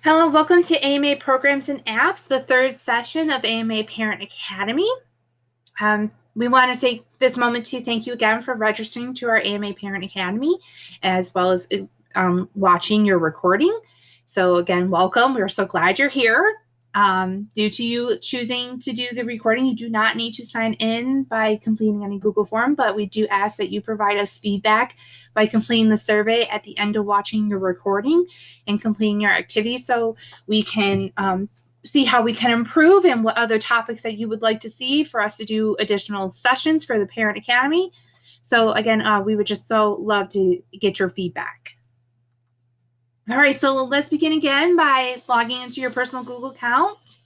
Hello, welcome to AMA Programs and Apps, the third session of AMA Parent Academy. We want to take this moment to thank you again for registering to our AMA Parent Academy, as well as watching your recording. So again, welcome. We're so glad you're here. Due to you choosing to do the recording, you do not need to sign in by completing any Google form, but we do ask that you provide us feedback by completing the survey at the end of watching your recording and completing your activity so we can see how we can improve and what other topics that you would like to see for us to do additional sessions for the Parent Academy. So again, we would just so love to get your feedback. All right, so let's begin again by logging into your personal Google account.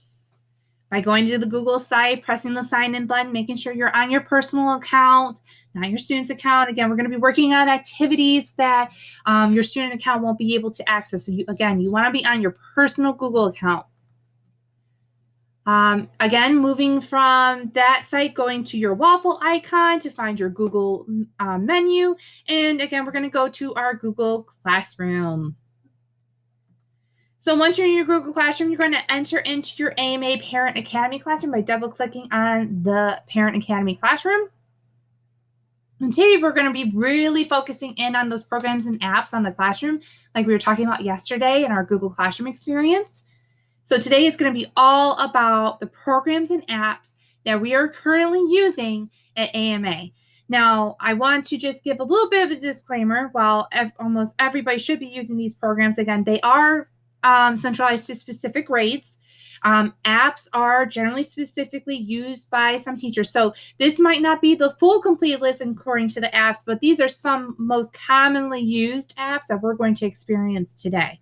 By going to the Google site, pressing the sign in button, making sure you're on your personal account, not your student's account. Again, we're going to be working on activities that your student account won't be able to access. So you want to be on your personal Google account. Again, moving from that site, going to your waffle icon to find your Google menu. And again, we're going to go to our Google Classroom. So once you're in your Google Classroom, you're going to enter into your AMA Parent Academy Classroom by double-clicking on the Parent Academy Classroom. And today we're going to be really focusing in on those programs and apps on the classroom, like we were talking about yesterday in our Google Classroom experience. So today is going to be all about the programs and apps that we are currently using at AMA. Now, I want to just give a little bit of a disclaimer. While almost everybody should be using these programs, again, they are centralized to specific grades. Apps are generally specifically used by some teachers. So this might not be the full complete list according to the apps, but these are some most commonly used apps that we're going to experience today.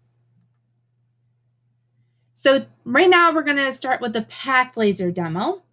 So right now we're going to start with the PathLaser demo.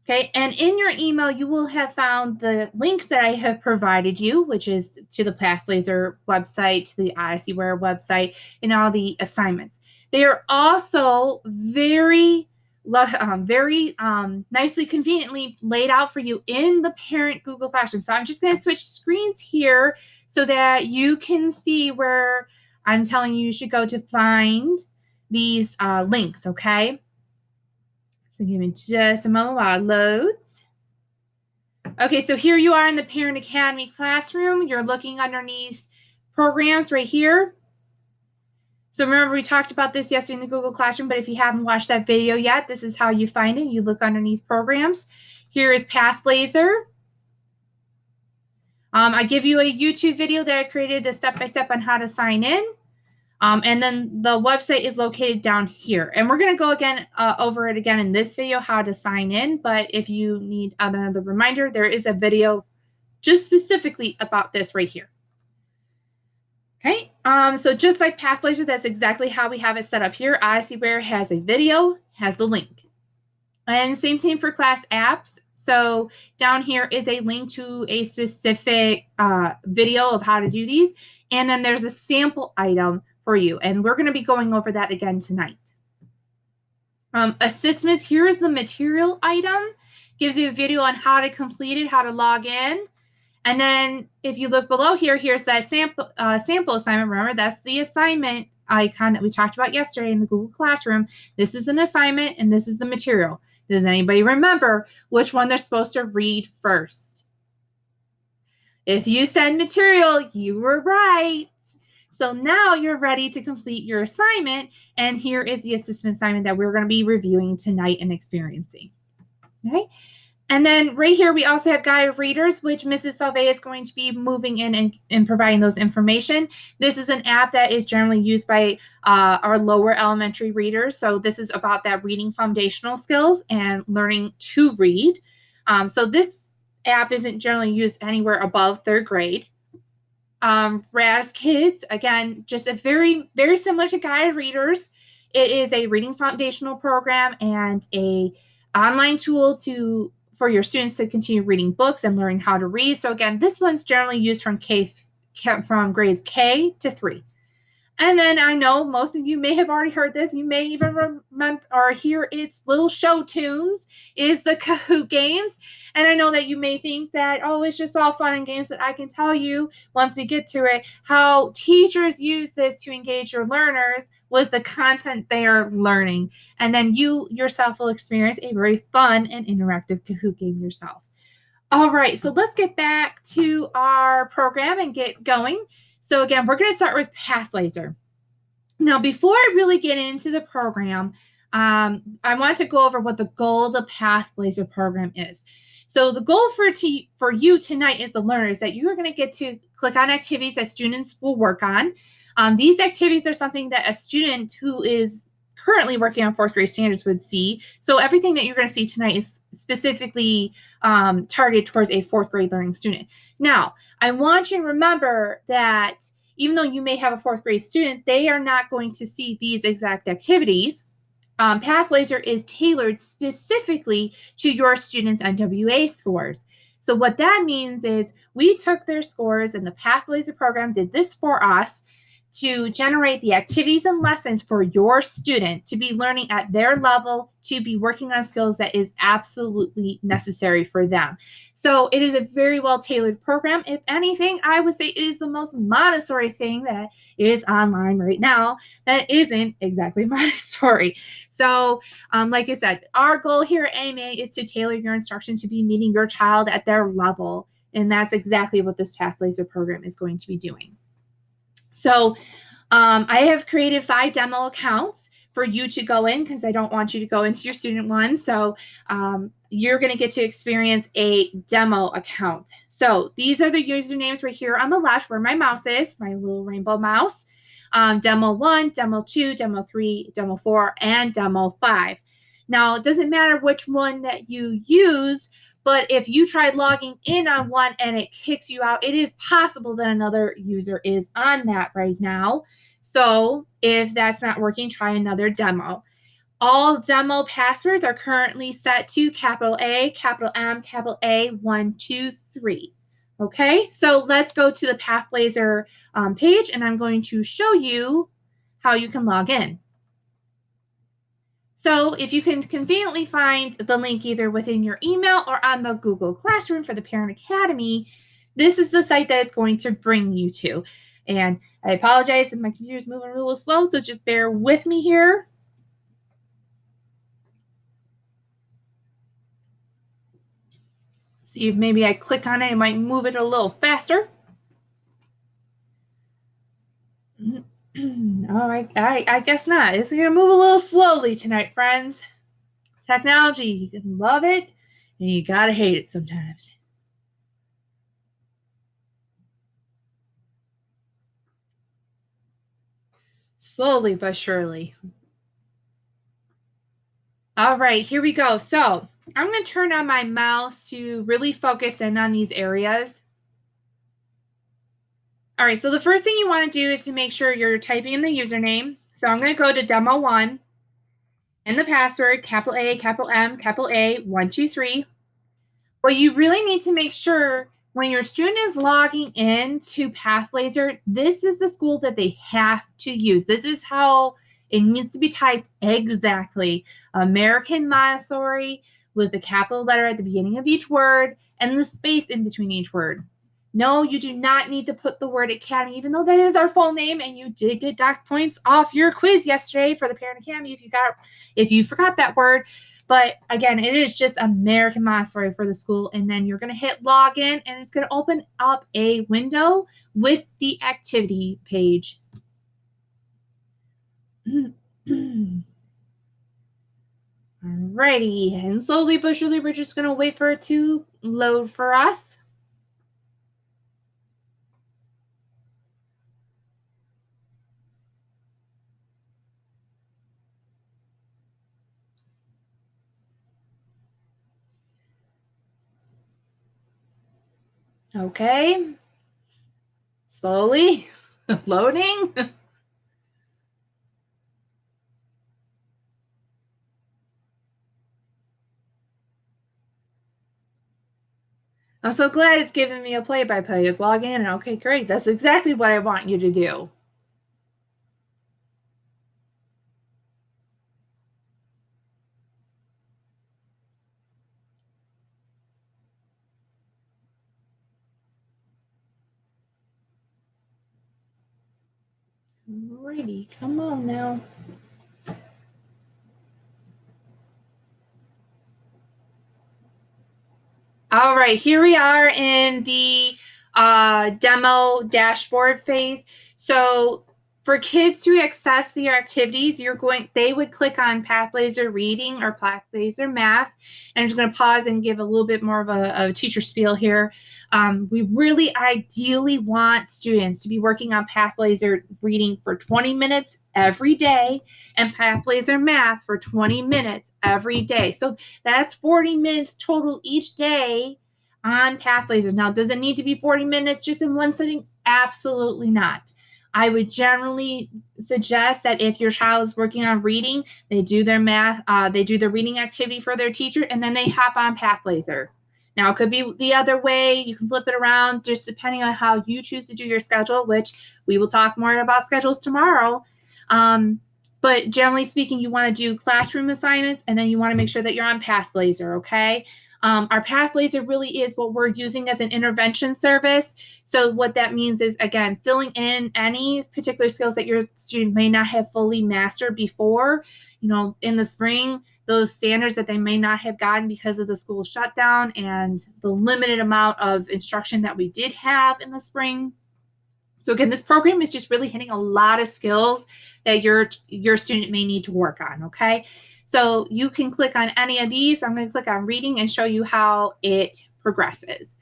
Okay, and in your email, you will have found the links that I have provided you, which is to the PathLaser website, to the OdysseyWare website, and all the assignments. They are also very nicely, conveniently laid out for you in the parent Google Classroom. So I'm just going to switch screens here so that you can see where I'm telling you should go to find these links, okay? So give me just a moment while it loads. Okay, so here you are in the Parent Academy Classroom. You're looking underneath programs right here. So remember, we talked about this yesterday in the Google Classroom, but if you haven't watched that video yet, this is how you find it. You look underneath programs. Here is PathLaser. I give you a YouTube video that I created, a step-by-step on how to sign in. And then the website is located down here. And we're going to go again over it again in this video, how to sign in. But if you need another reminder, there is a video just specifically about this right here. Okay, so just like PathLaser, that's exactly how we have it set up here. OdysseyWare has a video, has the link. And same thing for class apps. So down here is a link to a specific video of how to do these. And then there's a sample item for you. And we're going to be going over that again tonight. Assessments, here is the material item. Gives you a video on how to complete it, how to log in. And then if you look below here, here's that sample assignment. Remember, that's the assignment icon that we talked about yesterday in the Google Classroom. This is an assignment and this is the material. Does anybody remember which one they're supposed to read first? If you said material, you were right. So now you're ready to complete your assignment. And here is the assessment assignment that we're going to be reviewing tonight and experiencing. Okay. And then right here, we also have guided readers, which Mrs. Salve is going to be moving in and providing those information. This is an app that is generally used by our lower elementary readers. So this is about that reading foundational skills and learning to read. So this app isn't generally used anywhere above third grade. Raz Kids, again, just a very, very similar to guided readers. It is a reading foundational program and a online tool for your students to continue reading books and learning how to read. So again, this one's generally used from grades K to 3. And then I know most of you may have already heard this. You may even remember or hear its little show tunes is the Kahoot games. And I know that you may think that, oh, it's just all fun and games, but I can tell you once we get to it, how teachers use this to engage your learners with the content they are learning. And then you yourself will experience a very fun and interactive Kahoot game yourself. All right, so let's get back to our program and get going. So again, we're going to start with Pathlayser. Now, before I really get into the program, I want to go over what the goal of the Pathlayser program is. So the goal for you tonight is the learners that you are going to get to click on activities that students will work on. These activities are something that a student who is currently working on fourth grade standards would see. So everything that you're going to see tonight is specifically targeted towards a fourth grade learning student. Now, I want you to remember that even though you may have a fourth grade student, they are not going to see these exact activities. Pathlayser is tailored specifically to your students' NWA scores. So what that means is we took their scores and the Pathlayser program did this for us to generate the activities and lessons for your student to be learning at their level, to be working on skills that is absolutely necessary for them. So it is a very well tailored program. If anything, I would say it is the most Montessori thing that is online right now that isn't exactly Montessori. So, like I said, our goal here at AMA is to tailor your instruction to be meeting your child at their level. And that's exactly what this Pathlayser program is going to be doing. So I have created 5 demo accounts for you to go in because I don't want you to go into your student one. So you're going to get to experience a demo account. So these are the usernames right here on the left where my mouse is, my little rainbow mouse. Demo 1, Demo 2, Demo 3, Demo 4, and Demo 5. Now, it doesn't matter which one that you use, but if you tried logging in on one and it kicks you out, it is possible that another user is on that right now. So if that's not working, try another demo. All demo passwords are currently set to capital A, capital M, capital A, 1, 2, 3. Okay, so let's go to the Pathlayser page and I'm going to show you how you can log in. So if you can conveniently find the link either within your email or on the Google Classroom for the Parent Academy, this is the site that it's going to bring you to. And I apologize if my computer's moving a little slow, so just bear with me here. See if maybe I click on it, it might move it a little faster. Oh, I guess not. It's going to move a little slowly tonight, friends. Technology, you can love it and you got to hate it sometimes. Slowly but surely. All right, here we go. So I'm going to turn on my mouse to really focus in on these areas. All right, so the first thing you want to do is to make sure you're typing in the username. So I'm going to go to demo 1 and the password, capital A, capital M, capital A, 1, 2, 3. What you really need to make sure when your student is logging in to Pathlayser, this is the school that they have to use. This is how it needs to be typed exactly. American Montessori with the capital letter at the beginning of each word and the space in between each word. No, you do not need to put the word Academy, even though that is our full name, and you did get docked points off your quiz yesterday for the Parent Academy if you forgot that word. But again, it is just American Montessori for the school. And then you're going to hit login and it's going to open up a window with the activity page. Alrighty, and slowly but surely, we're just going to wait for it to load for us. Okay, slowly loading. I'm so glad it's giving me a play-by-play. It's log in and okay, great. That's exactly what I want you to do. Alrighty, come on now. All right, here we are in the demo dashboard phase. So for kids to access their activities, they would click on Pathblazer Reading or Pathblazer Math. And I'm just going to pause and give a little bit more of a teacher spiel here. We really ideally want students to be working on Pathblazer Reading for 20 minutes every day and Pathblazer Math for 20 minutes every day. So that's 40 minutes total each day on Pathblazer. Now, does it need to be 40 minutes just in one sitting? Absolutely not. I would generally suggest that if your child is working on reading, they do their math, they do the reading activity for their teacher, and then they hop on Pathblazer. Now, it could be the other way. You can flip it around just depending on how you choose to do your schedule, which we will talk more about schedules tomorrow. But generally speaking, you want to do classroom assignments, and then you want to make sure that you're on Pathblazer, okay? Our Pathblazer really is what we're using as an intervention service. So what that means is, again, filling in any particular skills that your student may not have fully mastered before. You know, in the spring, those standards that they may not have gotten because of the school shutdown and the limited amount of instruction that we did have in the spring. So again, this program is just really hitting a lot of skills that your student may need to work on, okay? So you can click on any of these. I'm going to click on reading and show you how it progresses.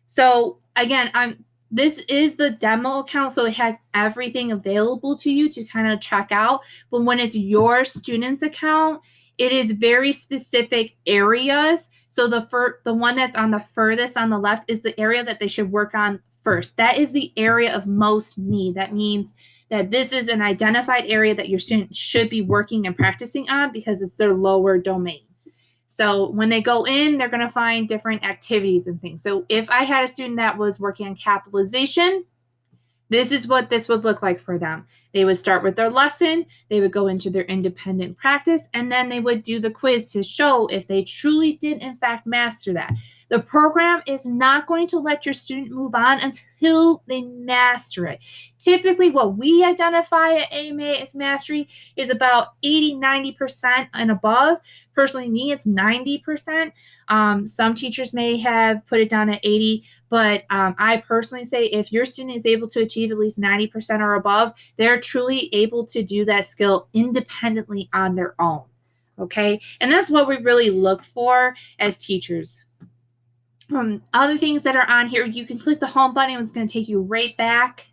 So again, this is the demo account, so it has everything available to you to kind of check out. But when it's your student's account, it is very specific areas. So the one that's on the furthest on the left is the area that they should work on first. That is the area of most need. That means that this is an identified area that your student should be working and practicing on because it's their lower domain. So when they go in, they're going to find different activities and things. So if I had a student that was working on capitalization, this is what this would look like for them. They would start with their lesson, they would go into their independent practice, and then they would do the quiz to show if they truly did, in fact, master that. The program is not going to let your student move on until they master it. Typically, what we identify at AMA as mastery is about 80-90% and above. Personally, me, it's 90%. Some teachers may have put it down at 80, but I personally say if your student is able to achieve at least 90% or above, they're truly able to do that skill independently on their own. Okay. And that's what we really look for as teachers. Other things that are on here, you can click the home button. It's going to take you right back.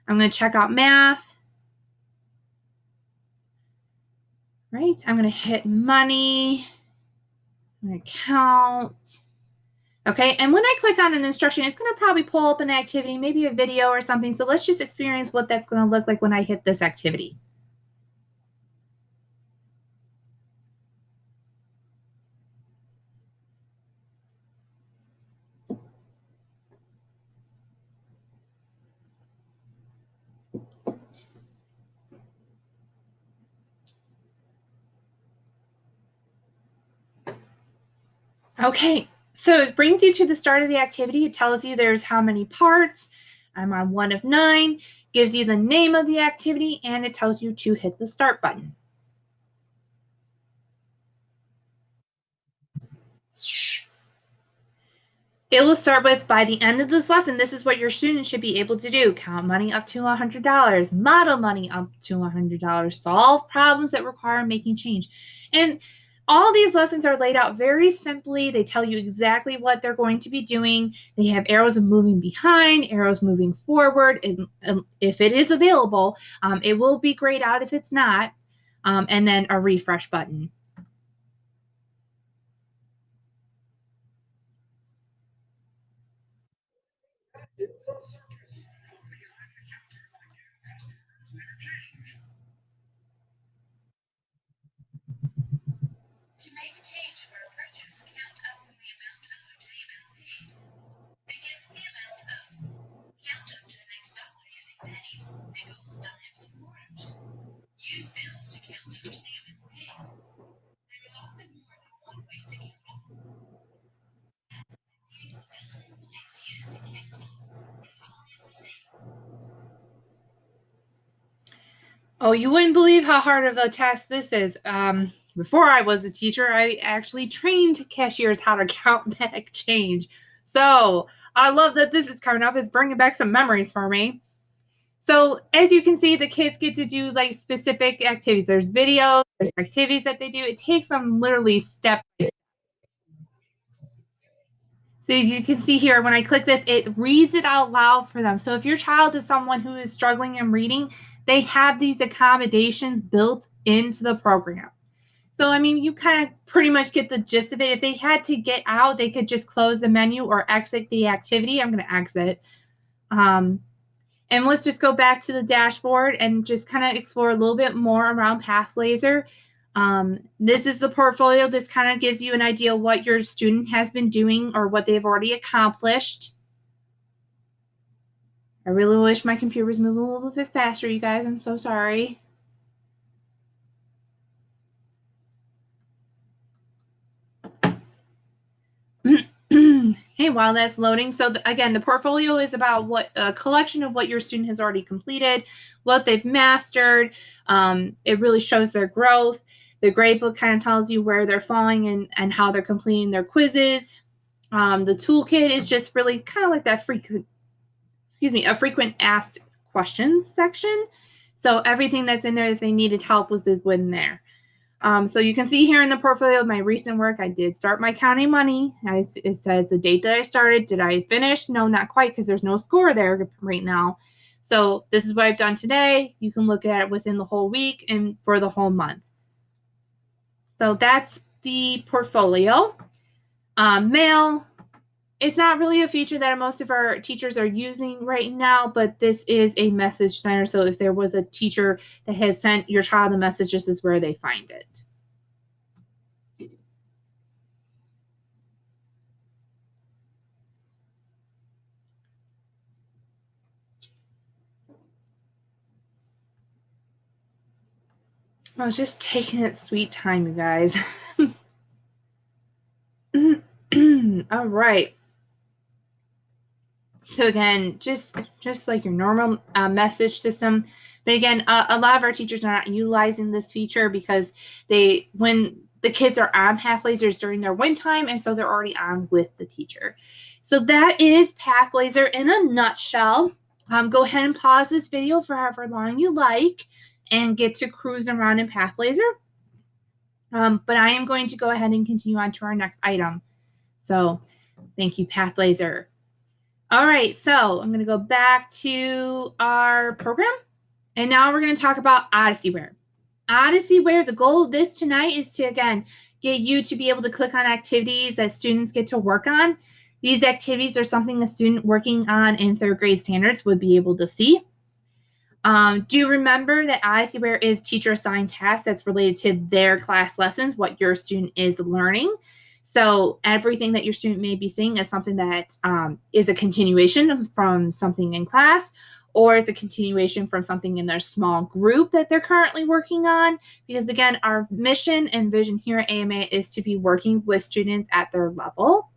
I'm going to check out math. Right. I'm going to hit money. I'm going to count. Okay, and when I click on an instruction, it's going to probably pull up an activity, maybe a video or something. So let's just experience what that's going to look like when I hit this activity. Okay, so it brings you to the start of the activity. It tells you there's how many parts. I'm on 1 of 9, gives you the name of the activity, and it tells you to hit the start button. It will start with, by the end of this lesson, this is what your students should be able to do. Count money up to $100, model money up to $100, solve problems that require making change. And all these lessons are laid out very simply. They tell you exactly what they're going to be doing. They have arrows of moving behind, arrows moving forward. And if it is available, it will be grayed out if it's not, and then a refresh button. It's a circus. Behind the counter, like new customers interchange. To make change for a purchase, count up from the amount owed to the amount paid. Begin with the amount owed. Count up to the next dollar using pennies, nickels, dimes, and quarters. Use bills to count up to the amount paid. There is often more than one way to count up. Leave the bills and coins used to count up is always the same. Oh, you wouldn't believe how hard of a task this is. Before I was a teacher, I actually trained cashiers how to count back change. So I love that this is coming up. It's bringing back some memories for me. So as you can see, the kids get to do like specific activities. There's videos, there's activities that they do. It takes them literally step by step. So as you can see here, when I click this, it reads it out loud for them. So if your child is someone who is struggling in reading, they have these accommodations built into the program. So, I mean, you kind of pretty much get the gist of it. If they had to get out, they could just close the menu or exit the activity. I'm going to exit. And let's just go back to the dashboard and just kind of explore a little bit more around Pathblazer. This is the portfolio. This kind of gives you an idea of what your student has been doing or what they've already accomplished. I really wish my computer was moving a little bit faster, you guys. I'm so sorry. Okay, while that's loading, so again, the portfolio is about what a collection of what your student has already completed, what they've mastered. It really shows their growth. The gradebook kind of tells you where they're falling and how they're completing their quizzes. The toolkit is just really kind of like that a frequent asked questions section. So everything that's in there, if they needed help, was in there. So you can see here in the portfolio of my recent work, I did start my counting money. It says the date that I started. Did I finish? No, not quite, because there's no score there right now. So this is what I've done today. You can look at it within the whole week and for the whole month. So that's the portfolio. Mail. It's not really a feature that most of our teachers are using right now, but this is a message center. So if there was a teacher that has sent your child a message, this is where they find it. I was just taking it sweet time, you guys. All right. So again, just like your normal message system, but again, a lot of our teachers are not utilizing this feature because when the kids are on Pathblazer during their win time, and so they're already on with the teacher. So that is Pathblazer in a nutshell. Go ahead and pause this video for however long you like and get to cruise around in Pathblazer. But I am going to go ahead and continue on to our next item. So thank you, Pathblazer. All right, so I'm going to go back to our program. And now we're going to talk about OdysseyWare. OdysseyWare, the goal of this tonight is to, again, get you to be able to click on activities that students get to work on. These activities are something a student working on in third grade standards would be able to see. Do remember that OdysseyWare is teacher-assigned tasks that's related to their class lessons, what your student is learning. So everything that your student may be seeing is something that is a continuation from something in class, or it's a continuation from something in their small group that they're currently working on. Because again, our mission and vision here at AMA is to be working with students at their level.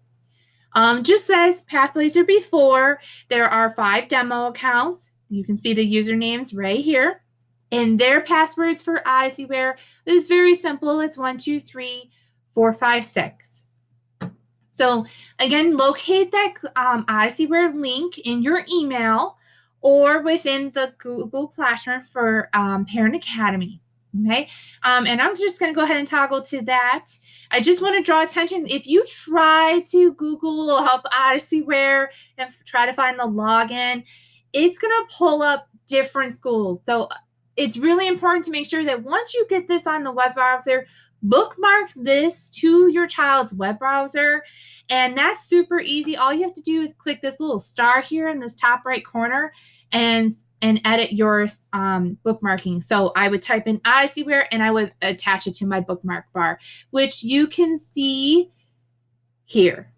Just as Pathblazer before, there are 5 demo accounts. You can see the usernames right here. And their passwords for OdysseyWare is very simple. It's 1, 2, 3, 4, 5, 6. So again, locate that OdysseyWare link in your email or within the Google Classroom for Parent Academy. Okay, and I'm just going to go ahead and toggle to that. I just want to draw attention. If you try to Google Help OdysseyWare and try to find the login, it's going to pull up different schools. So it's really important to make sure that once you get this on the web browser, bookmark this to your child's web browser. And that's super easy. All you have to do is click this little star here in this top right corner and edit your bookmarking. So I would type in OdysseyWare and I would attach it to my bookmark bar, which you can see here.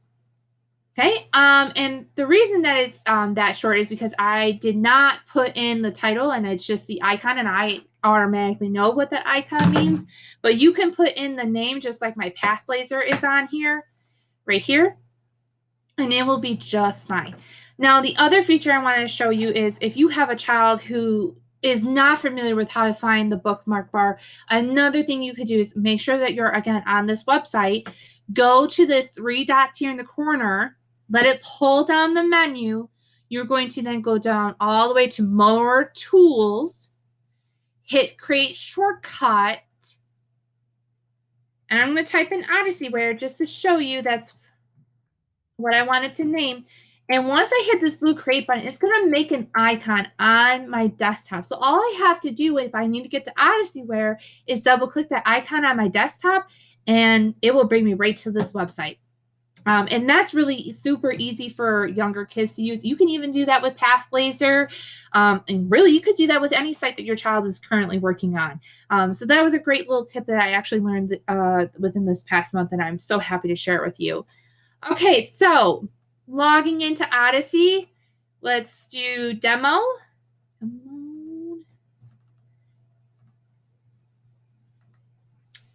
Okay, and the reason that it's that short is because I did not put in the title and it's just the icon, and I automatically know what that icon means. But you can put in the name just like my Pathblazer is on here, right here, and it will be just fine. Now, the other feature I want to show you is if you have a child who is not familiar with how to find the bookmark bar, another thing you could do is make sure that you're, again, on this website. Go to this 3 dots here in the corner, let it pull down the menu. You're going to then go down all the way to more tools, hit create shortcut, and I'm going to type in Odysseyware just to show you that's what I wanted to name. And once I hit this blue create button, it's going to make an icon on my desktop. So all I have to do if I need to get to Odysseyware is double click that icon on my desktop, and it will bring me right to this website. And that's really super easy for younger kids to use. You can even do that with Pathblazer. And really, you could do that with any site that your child is currently working on. So that was a great little tip that I actually learned within this past month, and I'm so happy to share it with you. Okay, so logging into Odyssey, let's do demo.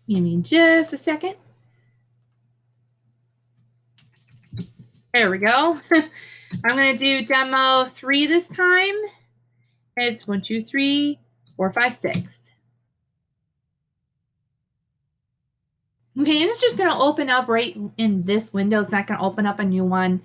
Give me just a second. There we go. I'm going to do demo 3 this time. It's 1, 2, 3, 4, 5, 6. Okay, and it's just going to open up right in this window. It's not going to open up a new one.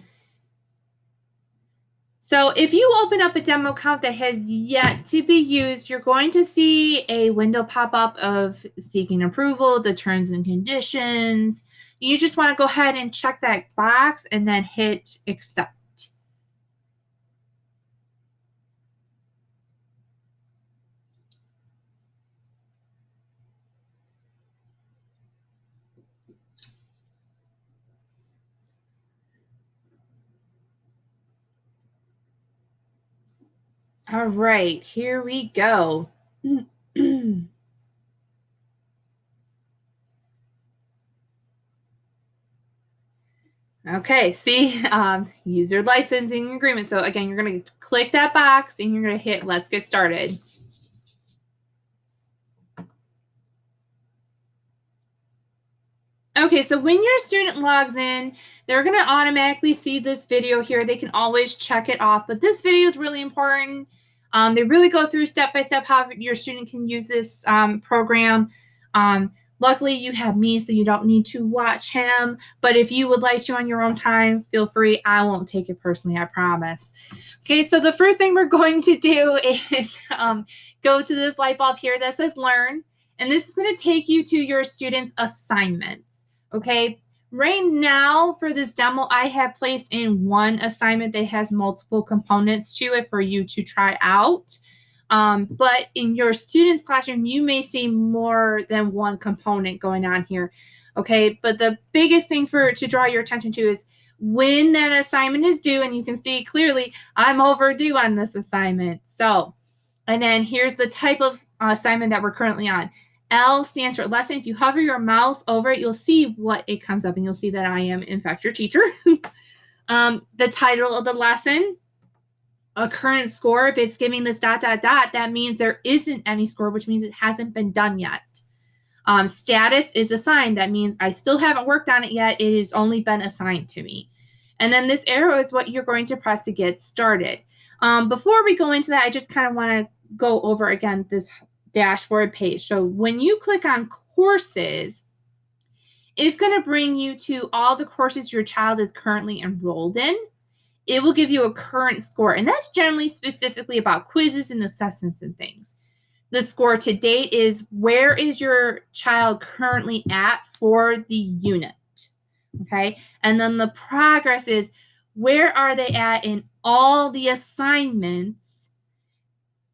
So if you open up a demo account that has yet to be used, you're going to see a window pop up of seeking approval, the terms and conditions. You just want to go ahead and check that box and then hit accept. All right, here we go. Okay, see, user licensing agreement. So again, you're going to click that box and you're going to hit let's get started. Okay, so when your student logs in, they're going to automatically see this video here. They can always check it off, but this video is really important. They really go through step by step how your student can use this program. Luckily, you have me, so you don't need to watch him. But if you would like to on your own time, feel free. I won't take it personally, I promise. Okay, so the first thing we're going to do is go to this light bulb here that says Learn. And this is going to take you to your student's assignments. Okay, right now for this demo, I have placed in one assignment that has multiple components to it for you to try out. But in your student's classroom, you may see more than one component going on here. Okay, but the biggest thing to draw your attention to is when that assignment is due, and you can see clearly I'm overdue on this assignment. So, and then here's the type of assignment that we're currently on. L stands for lesson. If you hover your mouse over it, you'll see what it comes up, and you'll see that I am, in fact, your teacher. The title of the lesson, a current score. If it's giving this ... that means there isn't any score, which means it hasn't been done yet. Status is assigned. That means I still haven't worked on it yet. It has only been assigned to me. And then this arrow is what you're going to press to get started. Before we go into that, I just kind of want to go over again this dashboard page. So when you click on courses, it's going to bring you to all the courses your child is currently enrolled in. It will give you a current score, and that's generally specifically about quizzes and assessments and things. The score to date is where is your child currently at for the unit, okay? And then the progress is where are they at in all the assignments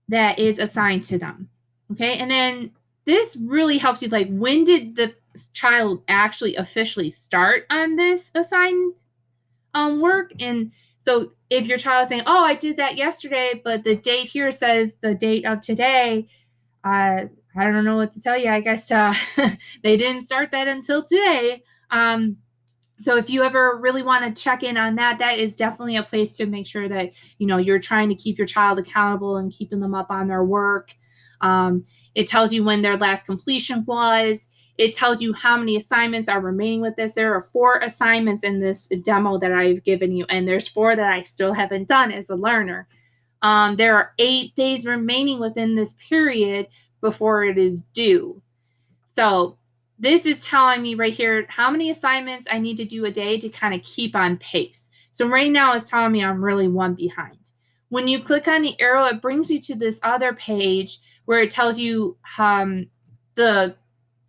that is assigned to them, okay? And then this really helps you, like, when did the child actually officially start on this assigned work? And so if your child is saying, oh, I did that yesterday, but the date here says the date of today, I don't know what to tell you. I guess they didn't start that until today. So if you ever really want to check in on that, that is definitely a place to make sure that, you know, you're trying to keep your child accountable and keeping them up on their work. It tells you when their last completion was. It tells you how many assignments are remaining with this. There are 4 assignments in this demo that I've given you, and there's 4 that I still haven't done as a learner. There are 8 days remaining within this period before it is due. So this is telling me right here how many assignments I need to do a day to kind of keep on pace. So right now it's telling me I'm really one behind. When you click on the arrow, it brings you to this other page where it tells you the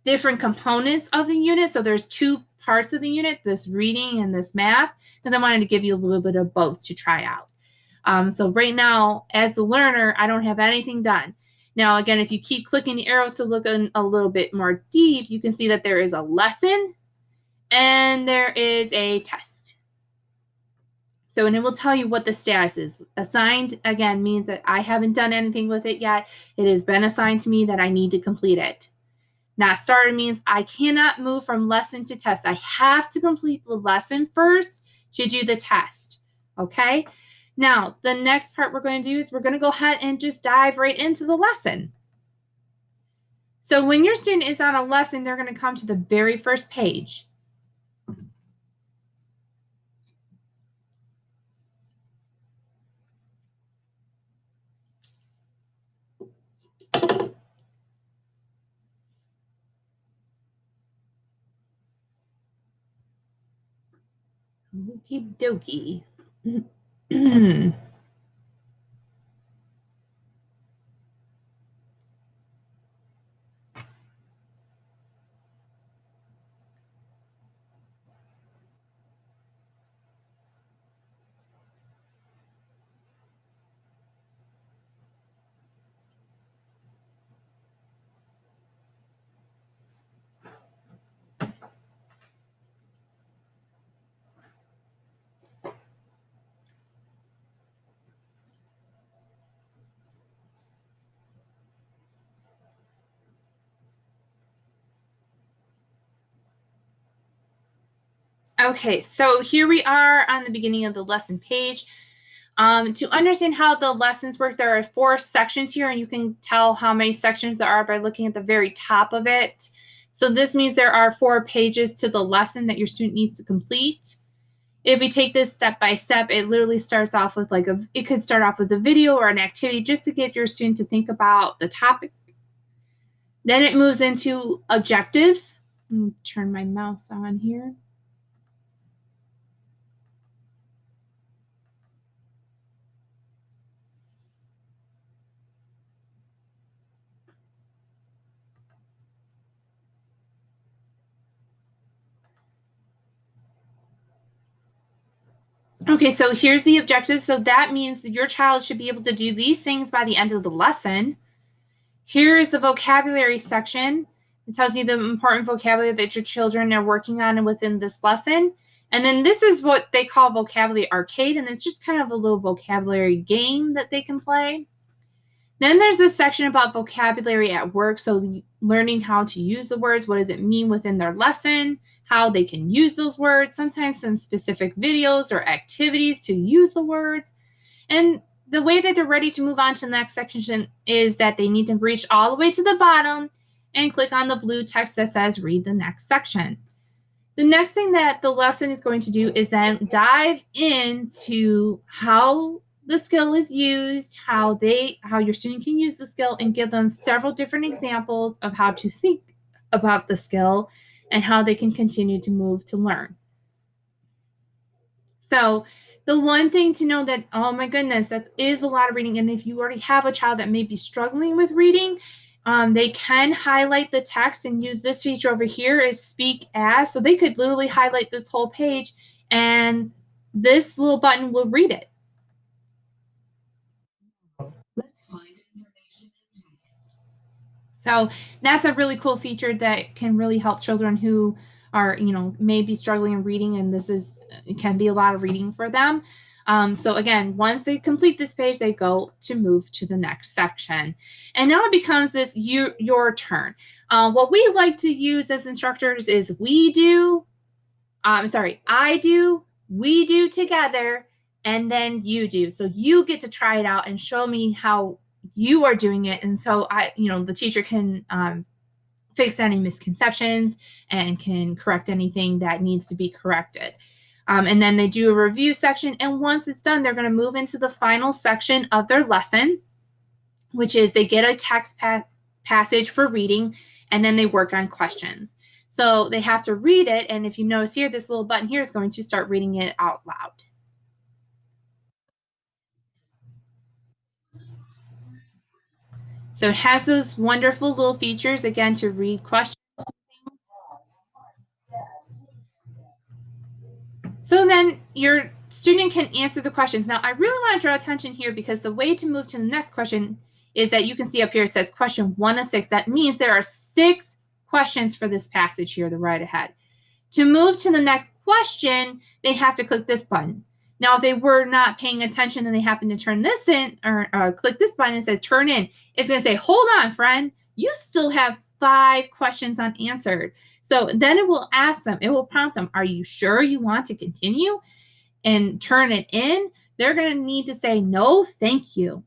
different components of the unit. So there's 2 parts of the unit, this reading and this math, because I wanted to give you a little bit of both to try out. So right now, as the learner, I don't have anything done. Now, again, if you keep clicking the arrows to look in a little bit more deep, you can see that there is a lesson and there is a test. So, and it will tell you what the status is. Assigned, again, means that I haven't done anything with it yet. It has been assigned to me that I need to complete it. Not started means I cannot move from lesson to test. I have to complete the lesson first to do the test. Okay? Now, the next part we're going to do is we're going to go ahead and just dive right into the lesson. So when your student is on a lesson, they're going to come to the very first page. Okie dokie. Okay, so here we are on the beginning of the lesson page. To understand how the lessons work, there are 4 sections here, and you can tell how many sections there are by looking at the very top of it. So this means there are 4 pages to the lesson that your student needs to complete. If we take this step by step, it literally starts off with it could start off with a video or an activity just to get your student to think about the topic. Then it moves into objectives. Turn my mouse on here. Okay, so here's the objective. So that means that your child should be able to do these things by the end of the lesson. Here is the vocabulary section. It tells you the important vocabulary that your children are working on within this lesson. And then this is what they call vocabulary arcade, and it's just kind of a little vocabulary game that they can play. Then there's this section about vocabulary at work. So learning how to use the words, what does it mean within their lesson, how they can use those words, sometimes some specific videos or activities to use the words. And the way that they're ready to move on to the next section is that they need to reach all the way to the bottom and click on the blue text that says read the next section. The next thing that the lesson is going to do is then dive into how the skill is used, how your student can use the skill, and give them several different examples of how to think about the skill and how they can continue to move to learn. So the one thing to know that, oh my goodness, that is a lot of reading. And if you already have a child that may be struggling with reading, they can highlight the text and use this feature over here is speak as. So they could literally highlight this whole page and this little button will read it. Let's find information in text. So that's a really cool feature that can really help children who are, maybe struggling in reading, and it can be a lot of reading for them. So again, once they complete this page, they go to move to the next section. And now it becomes this your turn. What we like to use as instructors is I do, we do together, and then you do. So you get to try it out and show me how you are doing it. And so the teacher can fix any misconceptions and can correct anything that needs to be corrected. And then they do a review section. And once it's done, they're going to move into the final section of their lesson, which is they get a text passage for reading, and then they work on questions. So they have to read it. And if you notice here, this little button here is going to start reading it out loud. So it has those wonderful little features, again, to read questions. So then your student can answer the questions. Now, I really want to draw attention here because the way to move to the next question is that you can see up here it says question 1 of 6. That means there are 6 questions for this passage here, the right ahead. To move to the next question, they have to click this button. Now, if they were not paying attention and they happen to turn this in or click this button and says turn in, it's going to say, hold on, friend, you still have 5 questions unanswered. So then it will ask them, it will prompt them, are you sure you want to continue and turn it in? They're going to need to say, no, thank you.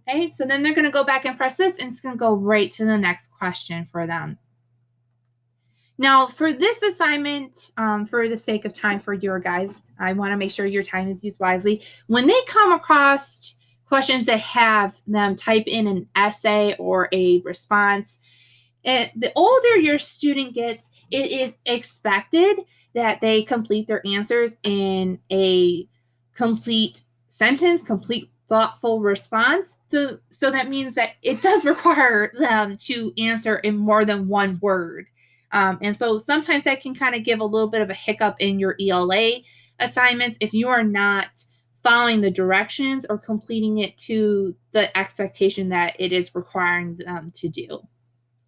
Okay, so then they're going to go back and press this, and it's going to go right to the next question for them. Now, for this assignment, for the sake of time for your guys, I want to make sure your time is used wisely. When they come across questions that have them type in an essay or a response, the older your student gets, it is expected that they complete their answers in a complete sentence, complete thoughtful response. So that means that it does require them to answer in more than one word. And so sometimes that can kind of give a little bit of a hiccup in your ELA assignments if you are not following the directions or completing it to the expectation that it is requiring them to do.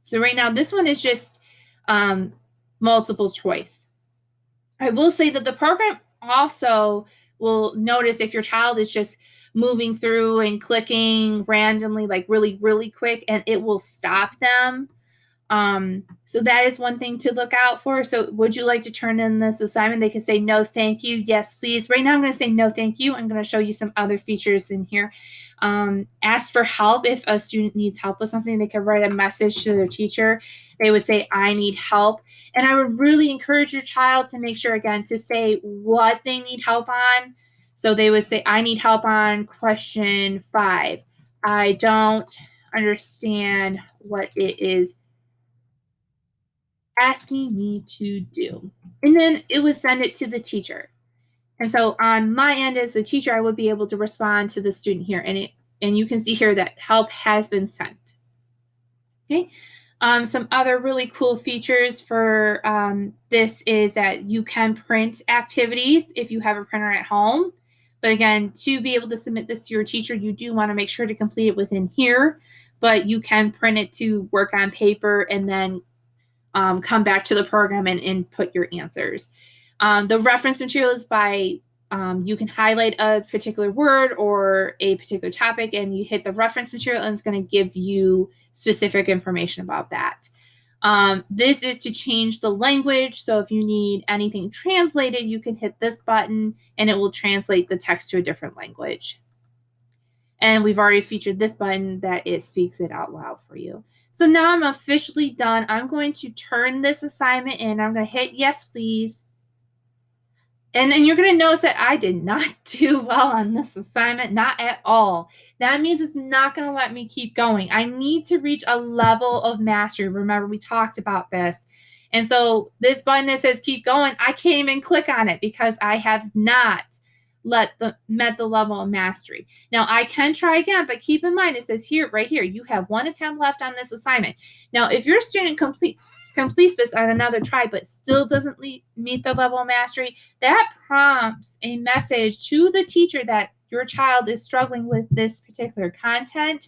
So right now, this one is just multiple choice. I will say that the program also will notice if your child is just moving through and clicking randomly, like really, really quick, and it will stop them. So that is one thing to look out for. So would you like to turn in this assignment? They can say no, thank you. Yes, please. Right now I'm going to say no, thank you. I'm going to show you some other features in here. Ask for help. If a student needs help with something, they can write a message to their teacher. They would say, I need help. And I would really encourage your child to make sure, again, to say what they need help on. So they would say, I need help on question 5. I don't understand what it is asking me to do. And then it would send it to the teacher. And so on my end as the teacher, I would be able to respond to the student here. And you can see here that help has been sent. Okay. Some other really cool features for this is that you can print activities if you have a printer at home. But again, to be able to submit this to your teacher, you do want to make sure to complete it within here. But you can print it to work on paper and then come back to the program and input your answers. The reference material is by, you can highlight a particular word or a particular topic and you hit the reference material and it's going to give you specific information about that. This is to change the language. So if you need anything translated, you can hit this button and it will translate the text to a different language. And we've already featured this button that it speaks it out loud for you. So now I'm officially done. I'm going to turn this assignment in. I'm going to hit yes, please. And then you're going to notice that I did not do well on this assignment, not at all. That means it's not going to let me keep going. I need to reach a level of mastery. Remember, we talked about this. And so this button that says keep going, I can't even click on it because I have not met the level of mastery. Now I can try again, but keep in mind it says here, right here, you have 1 attempt left on this assignment. Now, if your student completes this on another try, but still doesn't meet the level of mastery, that prompts a message to the teacher that your child is struggling with this particular content.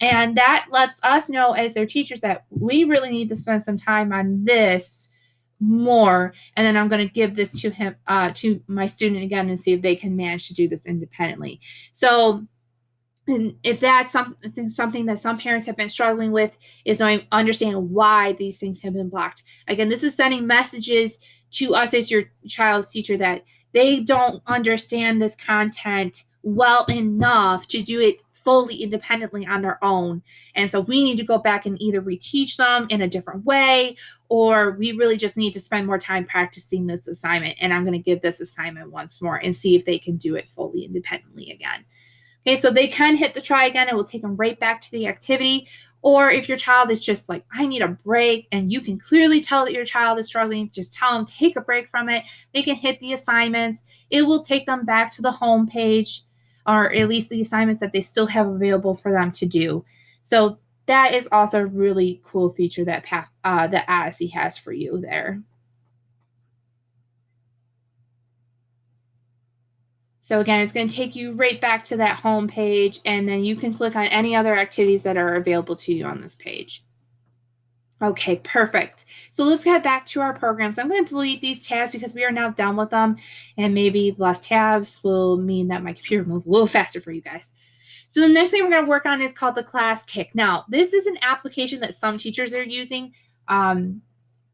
And that lets us know as their teachers that we really need to spend some time on this more, and then I'm going to give this to him, to my student again, and see if they can manage to do this independently. So, and if that's something that some parents have been struggling with, is knowing, understanding why these things have been blocked. Again, this is sending messages to us as your child's teacher that they don't understand this content well enough to do it fully independently on their own. And so we need to go back and either reteach them in a different way, or we really just need to spend more time practicing this assignment. And I'm going to give this assignment once more and see if they can do it fully independently again. Okay, so they can hit the try again. It will take them right back to the activity. Or if your child is just like, I need a break, and you can clearly tell that your child is struggling, just tell them, take a break from it. They can hit the assignments. It will take them back to the home page, or at least the assignments that they still have available for them to do. So that is also a really cool feature that that Odyssey has for you there. So again, it's going to take you right back to that home page, and then you can click on any other activities that are available to you on this page. Okay, perfect. So let's get back to our programs. I'm going to delete these tabs because we are now done with them, and maybe less tabs will mean that my computer will move a little faster for you guys. So the next thing we're going to work on is called the ClassKick. Now, this is an application that some teachers are using.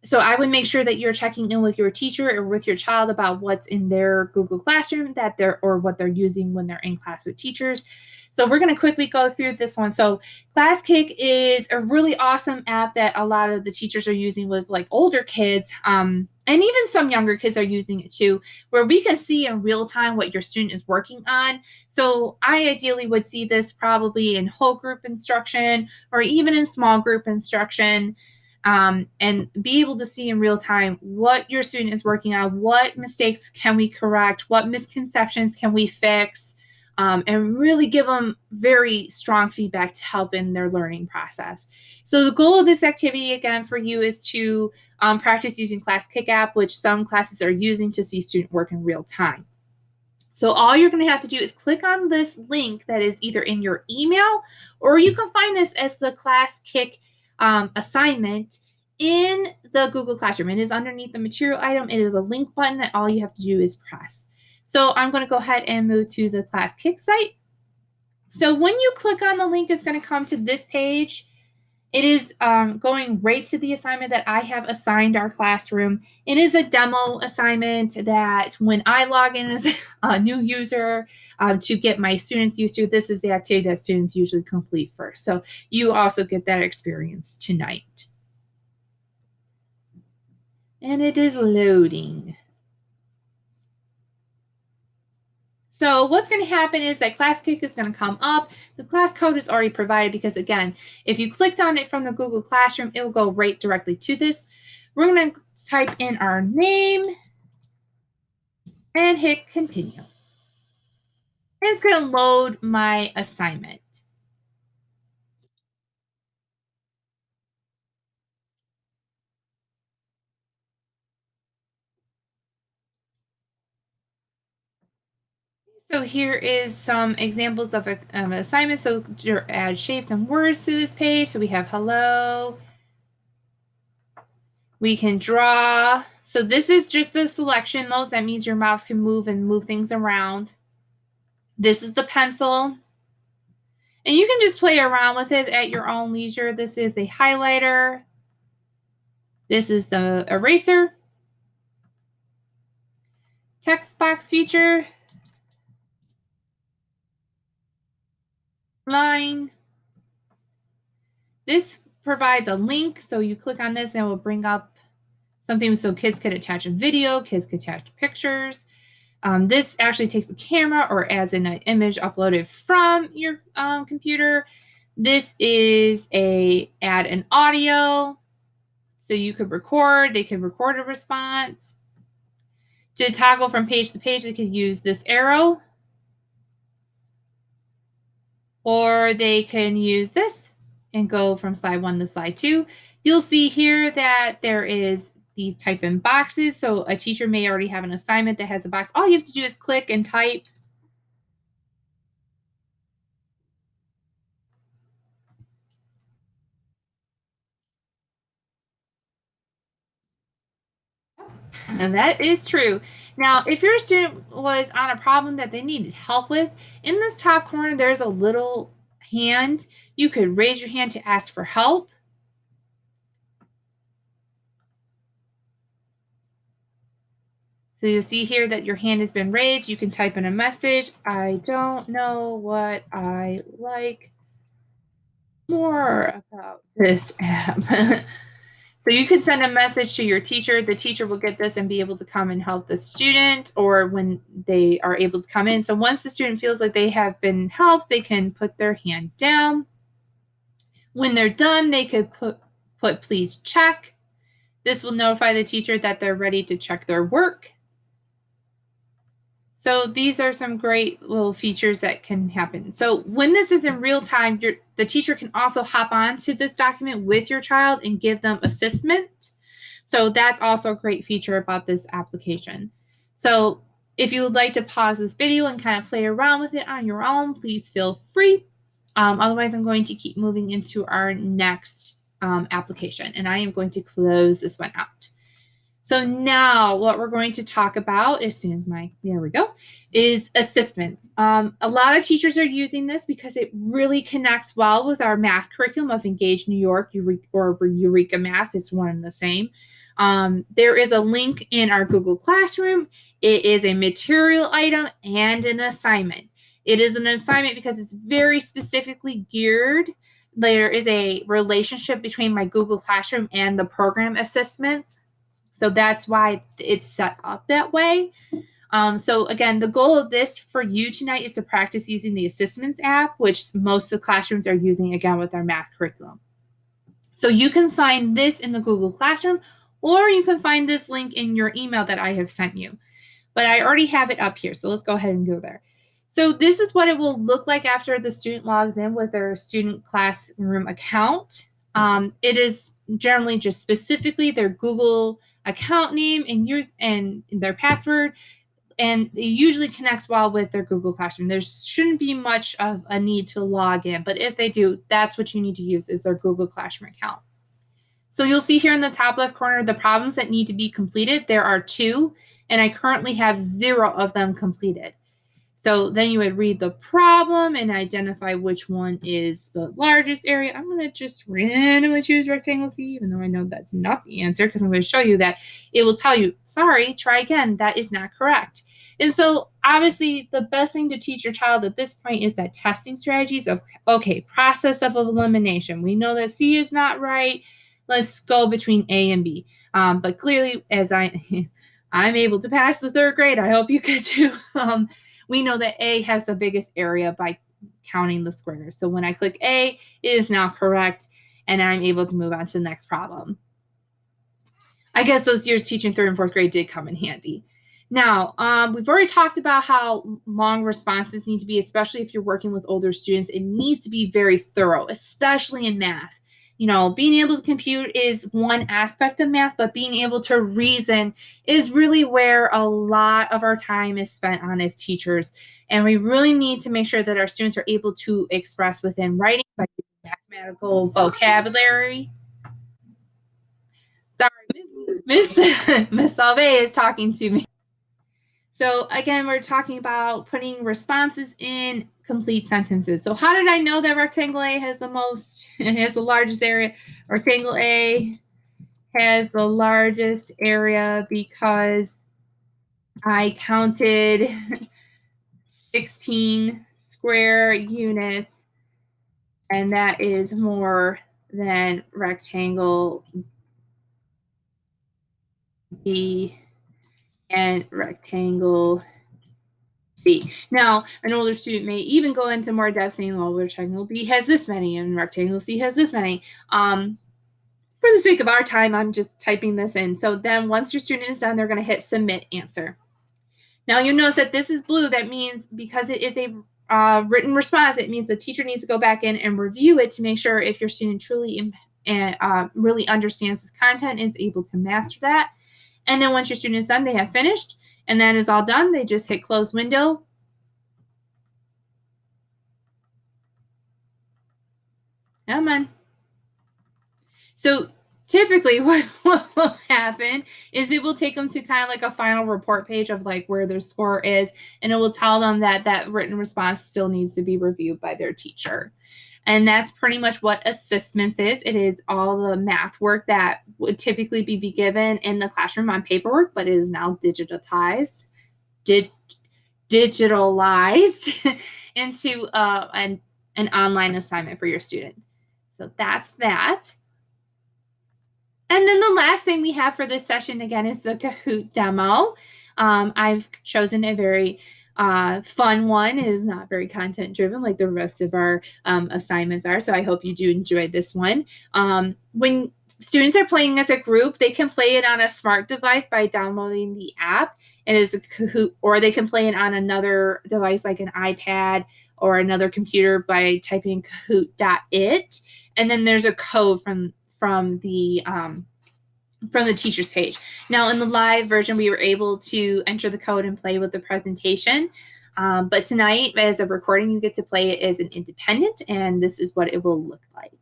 So I would make sure that you're checking in with your teacher or with your child about what's in their Google Classroom or what they're using when they're in class with teachers. So we're going to quickly go through this one. So ClassKick is a really awesome app that a lot of the teachers are using with like older kids, and even some younger kids are using it too, where we can see in real time what your student is working on. So I ideally would see this probably in whole group instruction or even in small group instruction. And be able to see in real time what your student is working on, what mistakes can we correct, what misconceptions can we fix, and really give them very strong feedback to help in their learning process. So the goal of this activity, again, for you is to practice using ClassKick app, which some classes are using to see student work in real time. So all you're going to have to do is click on this link that is either in your email, or you can find this as the ClassKick assignment in the Google Classroom. It is underneath the material item. It is a link button that all you have to do is press. So I'm going to go ahead and move to the ClassKick site. So when you click on the link, it's going to come to this page. It is going right to the assignment that I have assigned our classroom. It is a demo assignment that when I log in as a new user to get my students used to, this is the activity that students usually complete first. So you also get that experience tonight. And it is loading. So what's going to happen is that ClassKick is going to come up. The class code is already provided because, again, if you clicked on it from the Google Classroom, it will go right directly to this. We're going to type in our name and hit continue. And it's going to load my assignment. So here is some examples of an assignment. So add shapes and words to this page. So we have hello. We can draw. So this is just the selection mode. That means your mouse can move and move things around. This is the pencil. And you can just play around with it at your own leisure. This is a highlighter. This is the eraser. Text box feature. Line. This provides a link. So you click on this and it will bring up something so kids could attach a video, kids could attach pictures. This actually takes the camera or adds in an image uploaded from your computer. This is add an audio. So you could record, they could record a response. To toggle from page to page, they could use this arrow. Or they can use this and go from slide 1 to slide 2. You'll see here that there is these type in boxes. So a teacher may already have an assignment that has a box. All you have to do is click and type. And that is true. Now, if your student was on a problem that they needed help with, in this top corner, there's a little hand. You could raise your hand to ask for help. So you'll see here that your hand has been raised. You can type in a message. I don't know what I like more about this app. So you could send a message to your teacher. The teacher will get this and be able to come and help the student, or when they are able to come in. So once the student feels like they have been helped, they can put their hand down. When they're done, they could put please check. This will notify the teacher that they're ready to check their work. So these are some great little features that can happen. So when this is in real time, the teacher can also hop onto this document with your child and give them assessment. So that's also a great feature about this application. So if you would like to pause this video and kind of play around with it on your own, please feel free. Otherwise, I'm going to keep moving into our next application, and I am going to close this one out. So now what we're going to talk about as soon as there we go, is assessments. A lot of teachers are using this because it really connects well with our math curriculum of Engage New York or Eureka Math. It's one and the same. There is a link in our Google Classroom. It is a material item and an assignment. It is an assignment because it's very specifically geared. There is a relationship between my Google Classroom and the program assessments. So that's why it's set up that way. So again, the goal of this for you tonight is to practice using the Assessments app, which most of the classrooms are using, again, with our math curriculum. So you can find this in the Google Classroom, or you can find this link in your email that I have sent you. But I already have it up here, so let's go ahead and go there. So this is what it will look like after the student logs in with their student classroom account. It is generally just specifically their Google account name and their password, and it usually connects well with their Google Classroom. There shouldn't be much of a need to log in, but if they do, that's what you need to use is their Google Classroom account. So you'll see here in the top left corner the problems that need to be completed. There are 2, and I currently have 0 of them completed. So then you would read the problem and identify which one is the largest area. I'm going to just randomly choose rectangle C, even though I know that's not the answer, because I'm going to show you that it will tell you, sorry, try again. That is not correct. And so obviously the best thing to teach your child at this point is that testing strategies of, okay, process of elimination. We know that C is not right. Let's go between A and B. But clearly, as I'm able to pass the 3rd grade, I hope you could too. We know that A has the biggest area by counting the squares. So when I click A, it is now correct, and I'm able to move on to the next problem. I guess those years teaching 3rd and 4th grade did come in handy. Now, we've already talked about how long responses need to be, especially if you're working with older students. It needs to be very thorough, especially in math. You know, being able to compute is one aspect of math, but being able to reason is really where a lot of our time is spent on as teachers. And we really need to make sure that our students are able to express within writing by using mathematical vocabulary. Sorry, Miss Salve is talking to me. So again, we're talking about putting responses in complete sentences. So how did I know that rectangle A has the largest area? Rectangle A has the largest area because I counted 16 square units, and that is more than rectangle B and rectangle C. Now, an older student may even go into more depth saying, well, rectangle B has this many and rectangle C has this many. For the sake of our time, I'm just typing this in. So then once your student is done, they're going to hit submit answer. Now you'll notice that this is blue. That means because it is a written response, it means the teacher needs to go back in and review it to make sure if your student truly really understands this content, is able to master that. And then once your student is done, they have finished, and that is all done. They just hit close window. Come on. So typically what will happen is it will take them to kind of like a final report page of like where their score is, and it will tell them that that written response still needs to be reviewed by their teacher. And that's pretty much what assessments is. It is all the math work that would typically be given in the classroom on paperwork, but it is now digitalized into an online assignment for your students. So that's that. And then the last thing we have for this session, again, is the Kahoot demo. I've chosen a very fun one. It is not very content driven like the rest of our assignments are. So I hope you do enjoy this one. When students are playing as a group, they can play it on a smart device by downloading the app. It is a Kahoot, or they can play it on another device like an iPad or another computer by typing kahoot.it. And then there's a code from the teacher's page. Now in the live version, we were able to enter the code and play with the presentation. But tonight, as a recording, you get to play it as an independent, and this is what it will look like.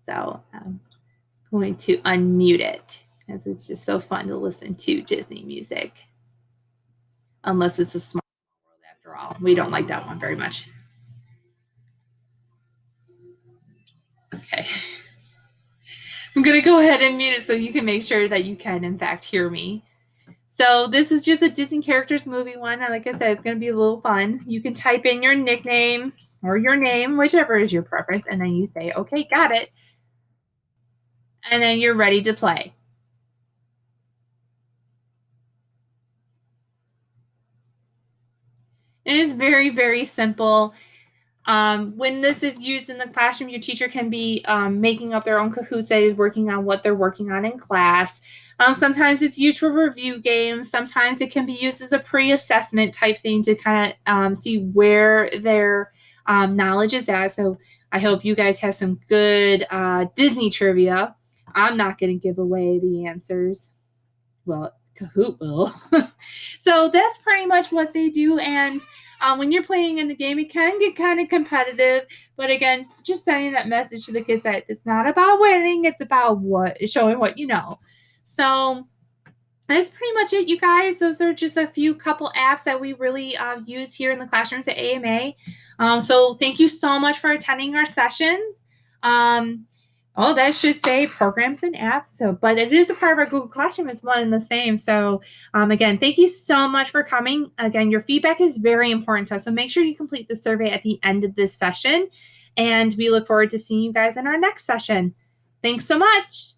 So I'm going to unmute it, because it's just so fun to listen to Disney music. Unless it's a Small World after all. We don't like that one very much. Okay. I'm going to go ahead and mute it so you can make sure that you can, in fact, hear me. So this is just a Disney Characters movie one. And like I said, it's going to be a little fun. You can type in your nickname or your name, whichever is your preference, and then you say, okay, got it. And then you're ready to play. It is very, very simple. When this is used in the classroom, your teacher can be making up their own Kahoot that is working on what they're working on in class. Sometimes it's used for review games. Sometimes it can be used as a pre-assessment type thing to kind of see where their knowledge is at. So I hope you guys have some good Disney trivia. I'm not going to give away the answers. Well, Kahoot will. So that's pretty much what they do. And when you're playing in the game, it can get kind of competitive. But again, it's just sending that message to the kids that it's not about winning. It's about showing what you know. So that's pretty much it, you guys. Those are just a few couple apps that we really use here in the classrooms at AMA. So thank you so much for attending our session. Oh, that should say programs and apps. So, but it is a part of our Google Classroom. It's one and the same. So again, thank you so much for coming. Again, your feedback is very important to us. So make sure you complete the survey at the end of this session. And we look forward to seeing you guys in our next session. Thanks so much.